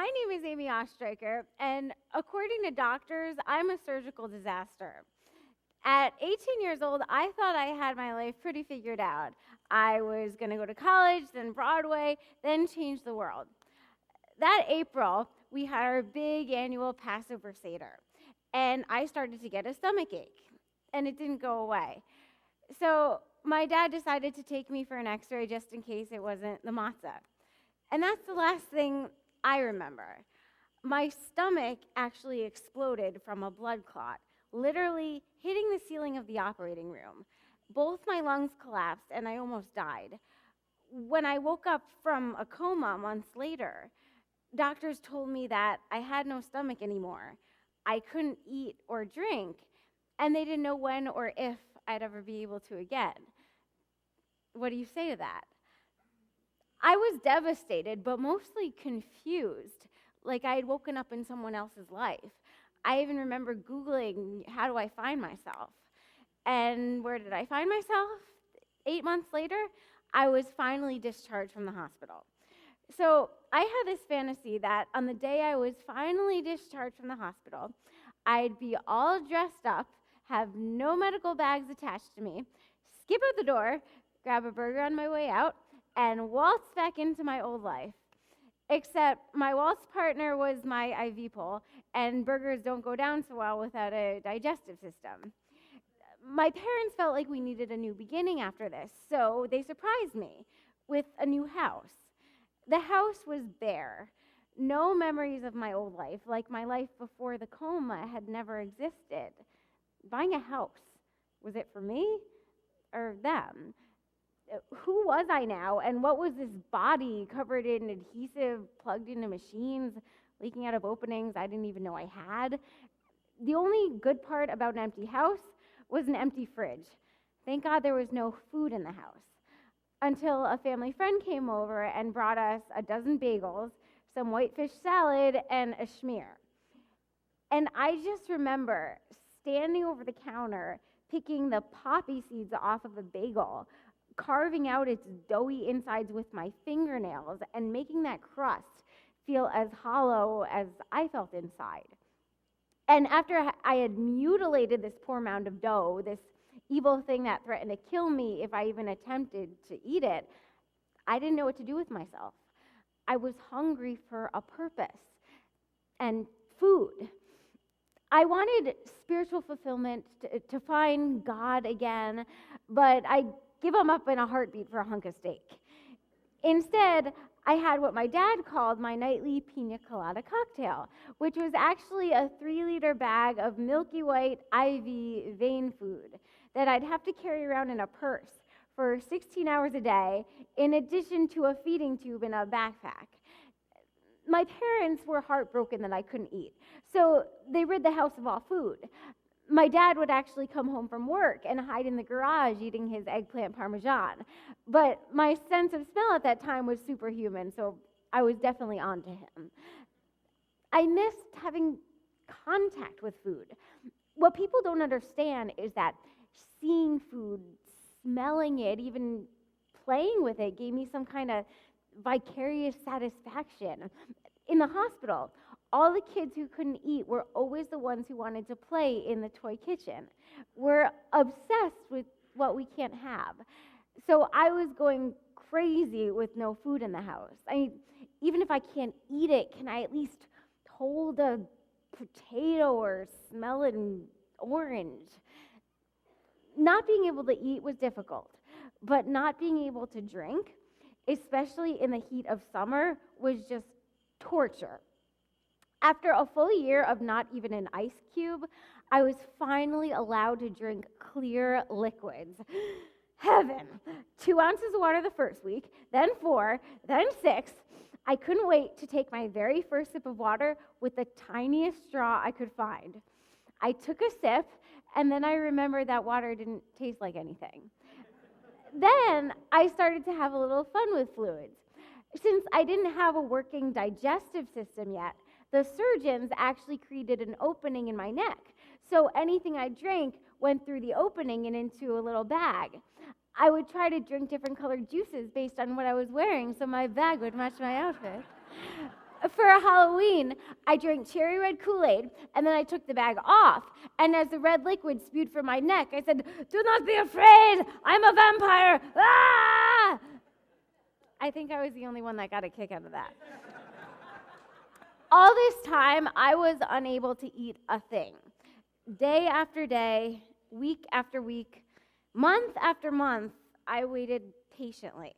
My name is Amy Oestreicher, and according to doctors, I'm a surgical disaster. At 18 years old, I thought I had my life pretty figured out. I was going to go to college, then Broadway, then change the world. That April, we had our big annual Passover Seder, and I started to get a stomach ache, and it didn't go away. So my dad decided to take me for an x-ray just in case it wasn't the matzah. And that's the last thing I remember. My stomach actually exploded from a blood clot, literally hitting the ceiling of the operating room. Both my lungs collapsed and I almost died. When I woke up from a coma months later, doctors told me that I had no stomach anymore. I couldn't eat or drink, and they didn't know when or if I'd ever be able to again. What do you say to that? I was devastated, but mostly confused, like I had woken up in someone else's life. I even remember Googling, how do I find myself? And where did I find myself? 8 months later, I was finally discharged from the hospital. So I had this fantasy that on the day I was finally discharged from the hospital, I'd be all dressed up, have no medical bags attached to me, skip out the door, grab a burger on my way out, and waltz back into my old life. Except my waltz partner was my IV pole, and burgers don't go down so well without a digestive system. My parents felt like we needed a new beginning after this, so they surprised me with a new house. The house was bare. No memories of my old life, like my life before the coma, had never existed. Buying a house, was it for me or them? Who was I now, and what was this body covered in adhesive, plugged into machines, leaking out of openings I didn't even know I had? The only good part about an empty house was an empty fridge. Thank God there was no food in the house. Until a family friend came over and brought us a dozen bagels, some whitefish salad, and a schmear. And I just remember standing over the counter, picking the poppy seeds off of a bagel, carving out its doughy insides with my fingernails, and making that crust feel as hollow as I felt inside. And after I had mutilated this poor mound of dough, this evil thing that threatened to kill me if I even attempted to eat it, I didn't know what to do with myself. I was hungry for a purpose and food. I wanted spiritual fulfillment, to find God again, but I give him up in a heartbeat for a hunk of steak. Instead, I had what my dad called my nightly pina colada cocktail, which was actually a 3-liter bag of milky white IV vein food that I'd have to carry around in a purse for 16 hours a day, in addition to a feeding tube in a backpack. My parents were heartbroken that I couldn't eat, so they rid the house of all food. My dad would actually come home from work and hide in the garage eating his eggplant parmesan. But my sense of smell at that time was superhuman, so I was definitely on to him. I missed having contact with food. What people don't understand is that seeing food, smelling it, even playing with it gave me some kind of vicarious satisfaction. In the hospital, all the kids who couldn't eat were always the ones who wanted to play in the toy kitchen. We're obsessed with what we can't have. So I was going crazy with no food in the house. I mean, even if I can't eat it, can I at least hold a potato or smell an orange? Not being able to eat was difficult, but not being able to drink, especially in the heat of summer, was just torture. After a full year of not even an ice cube, I was finally allowed to drink clear liquids. Heaven! 2 ounces of water the first week, then 4, then 6. I couldn't wait to take my very first sip of water with the tiniest straw I could find. I took a sip, and then I remembered that water didn't taste like anything. Then I started to have a little fun with fluids. Since I didn't have a working digestive system yet, the surgeons actually created an opening in my neck, so anything I drank went through the opening and into a little bag. I would try to drink different colored juices based on what I was wearing so my bag would match my outfit. For Halloween, I drank cherry red Kool-Aid, and then I took the bag off. And as the red liquid spewed from my neck, I said, "Do not be afraid, I'm a vampire!" Ah! I think I was the only one that got a kick out of that. All this time, I was unable to eat a thing. Day after day, week after week, month after month, I waited patiently.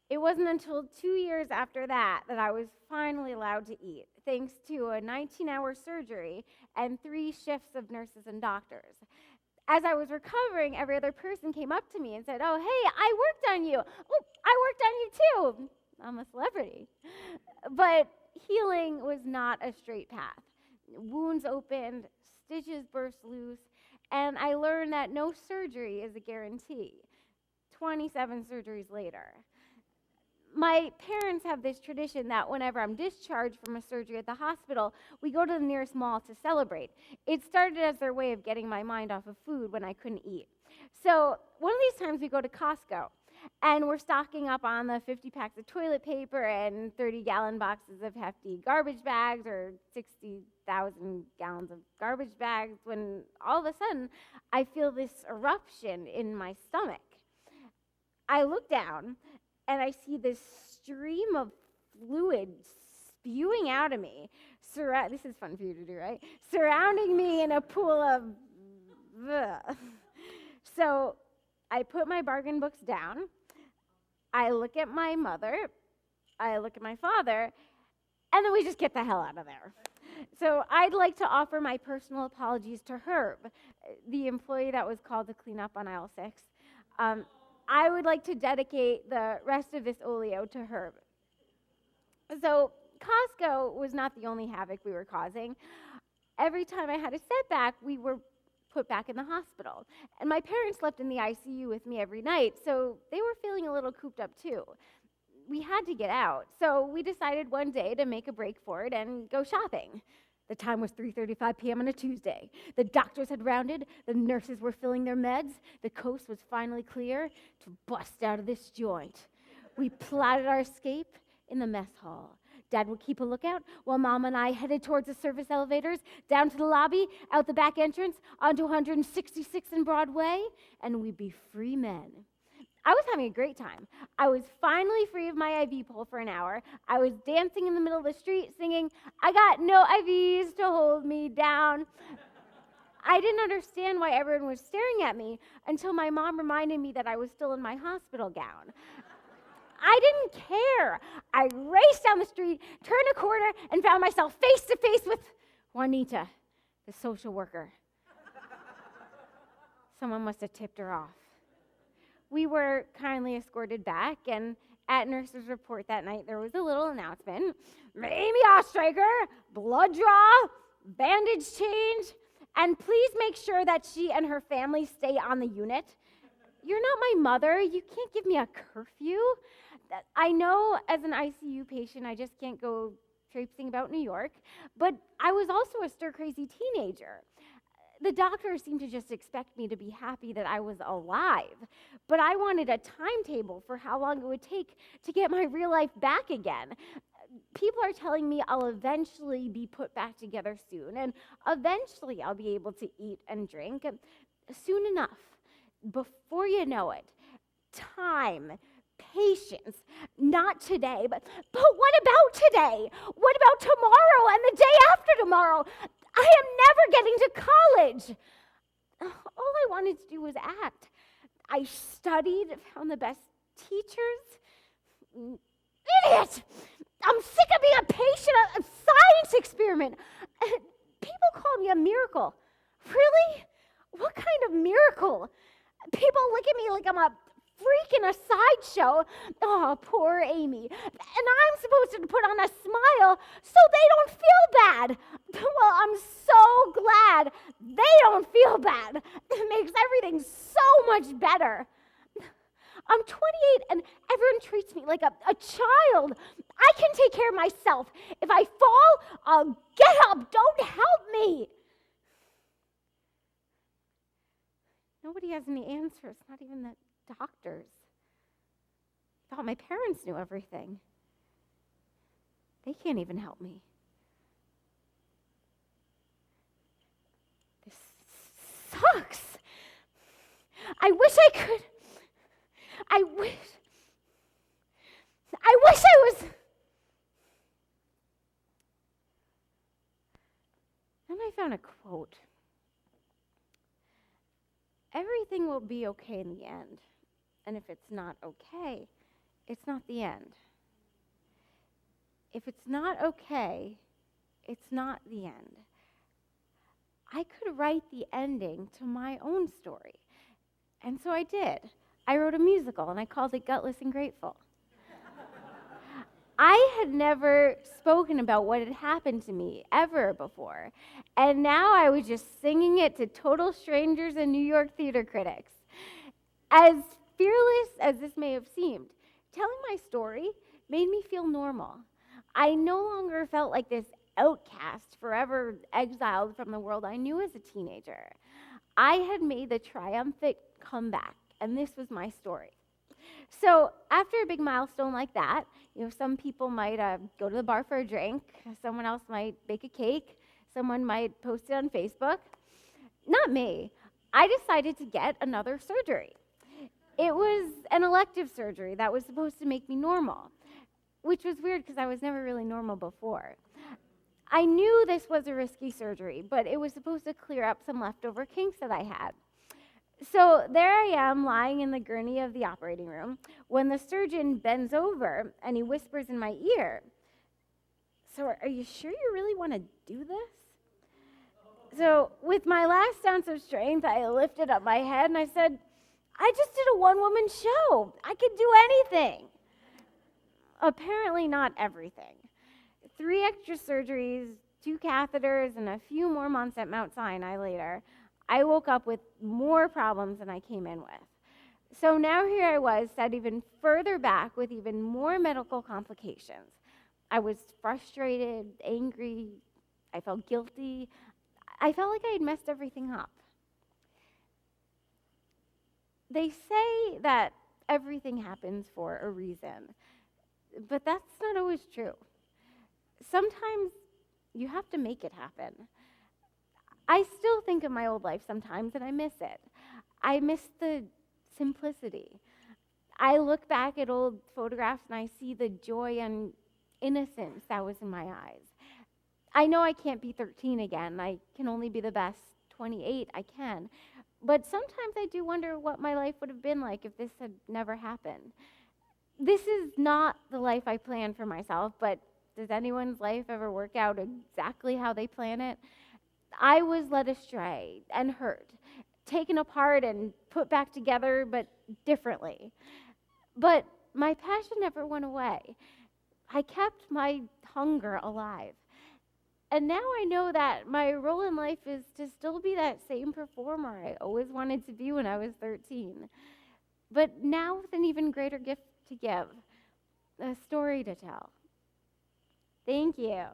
It wasn't until 2 years after that that I was finally allowed to eat, thanks to a 19-hour surgery and 3 shifts of nurses and doctors. As I was recovering, every other person came up to me and said, "Oh, hey, I worked on you. Oh, I worked on you too." I'm a celebrity. But healing was not a straight path. Wounds opened, stitches burst loose, and I learned that no surgery is a guarantee. 27 surgeries later. My parents have this tradition that whenever I'm discharged from a surgery at the hospital, we go to the nearest mall to celebrate. It started as their way of getting my mind off of food when I couldn't eat. So one of these times we go to Costco, and we're stocking up on the 50 packs of toilet paper and 30-gallon boxes of hefty garbage bags, or 60,000 gallons of garbage bags, when all of a sudden I feel this eruption in my stomach. I look down, and I see this stream of fluid spewing out of me. This is fun for you to do, right? Surrounding me in a pool of ugh. So I put my bargain books down. I look at my mother. I look at my father. And then we just get the hell out of there. So I'd like to offer my personal apologies to Herb, the employee that was called to clean up on aisle 6. I would like to dedicate the rest of this oleo to Herb. So Costco was not the only havoc we were causing. Every time I had a setback, we were put back in the hospital. And my parents slept in the ICU with me every night, so they were feeling a little cooped up too. We had to get out, so we decided one day to make a break for it and go shopping. The time was 3:35 p.m. on a Tuesday. The doctors had rounded, the nurses were filling their meds, the coast was finally clear to bust out of this joint. We plotted our escape in the mess hall. Dad would keep a lookout while Mom and I headed towards the service elevators, down to the lobby, out the back entrance, onto 166th and Broadway, and we'd be free men. I was having a great time. I was finally free of my IV pole for an hour. I was dancing in the middle of the street singing, "I got no IVs to hold me down." I didn't understand why everyone was staring at me until my mom reminded me that I was still in my hospital gown. I didn't care. I raced down the street, turned a corner, and found myself face to face with Juanita, the social worker. Someone must have tipped her off. We were kindly escorted back, and at nurse's report that night, there was a little announcement. "Amy Oestreicher, blood draw, bandage change, and please make sure that she and her family stay on the unit." You're not my mother. You can't give me a curfew. I know as an ICU patient, I just can't go traipsing about New York, but I was also a stir-crazy teenager. The doctors seemed to just expect me to be happy that I was alive, but I wanted a timetable for how long it would take to get my real life back again. People are telling me I'll eventually be put back together soon, and eventually I'll be able to eat and drink soon enough. Before you know it, time, patience, not today, but what about today? What about tomorrow and the day after tomorrow? I am never getting to college. All I wanted to do was act. I studied, found the best teachers. Idiot! I'm sick of being a patient, a science experiment. People call me a miracle. Really? What kind of miracle? People look at me like I'm a freak in a sideshow. Oh, poor Amy. And I'm supposed to put on a smile so they don't feel bad. Well, I'm so glad they don't feel bad. It makes everything so much better. I'm 28 and everyone treats me like a child. I can take care of myself. If I fall, I'll get up. Don't help me. Nobody has any answers, not even the doctors. I thought my parents knew everything. They can't even help me. This sucks. I wish I could. I wish I was. Then I found a quote. Everything will be okay in the end. And if it's not okay, it's not the end. If it's not okay, it's not the end. I could write the ending to my own story. And so I did. I wrote a musical, and I called it Gutless and Grateful. I had never spoken about what had happened to me ever before. And now I was just singing it to total strangers and New York theater critics. As fearless as this may have seemed, telling my story made me feel normal. I no longer felt like this outcast, forever exiled from the world I knew as a teenager. I had made the triumphant comeback, and this was my story. So after a big milestone like that, some people might go to the bar for a drink, someone else might bake a cake, someone might post it on Facebook. Not me. I decided to get another surgery. It was an elective surgery that was supposed to make me normal, which was weird because I was never really normal before. I knew this was a risky surgery, but it was supposed to clear up some leftover kinks that I had. So there I am lying in the gurney of the operating room when the surgeon bends over and he whispers in my ear, "So are you sure you really want to do this?" So with my last ounce of strength, I lifted up my head and I said, "I just did a one-woman show. I could do anything." Apparently not everything. 3 extra surgeries, 2 catheters, and a few more months at Mount Sinai later, I woke up with more problems than I came in with. So now here I was, set even further back with even more medical complications. I was frustrated, angry, I felt guilty. I felt like I had messed everything up. They say that everything happens for a reason, but that's not always true. Sometimes you have to make it happen. I still think of my old life sometimes and I miss it. I miss the simplicity. I look back at old photographs and I see the joy and innocence that was in my eyes. I know I can't be 13 again. I can only be the best 28 I can. But sometimes I do wonder what my life would have been like if this had never happened. This is not the life I planned for myself, but does anyone's life ever work out exactly how they plan it? I was led astray and hurt, taken apart and put back together, but differently. But my passion never went away. I kept my hunger alive. And now I know that my role in life is to still be that same performer I always wanted to be when I was 13. But now with an even greater gift to give, a story to tell. Thank you.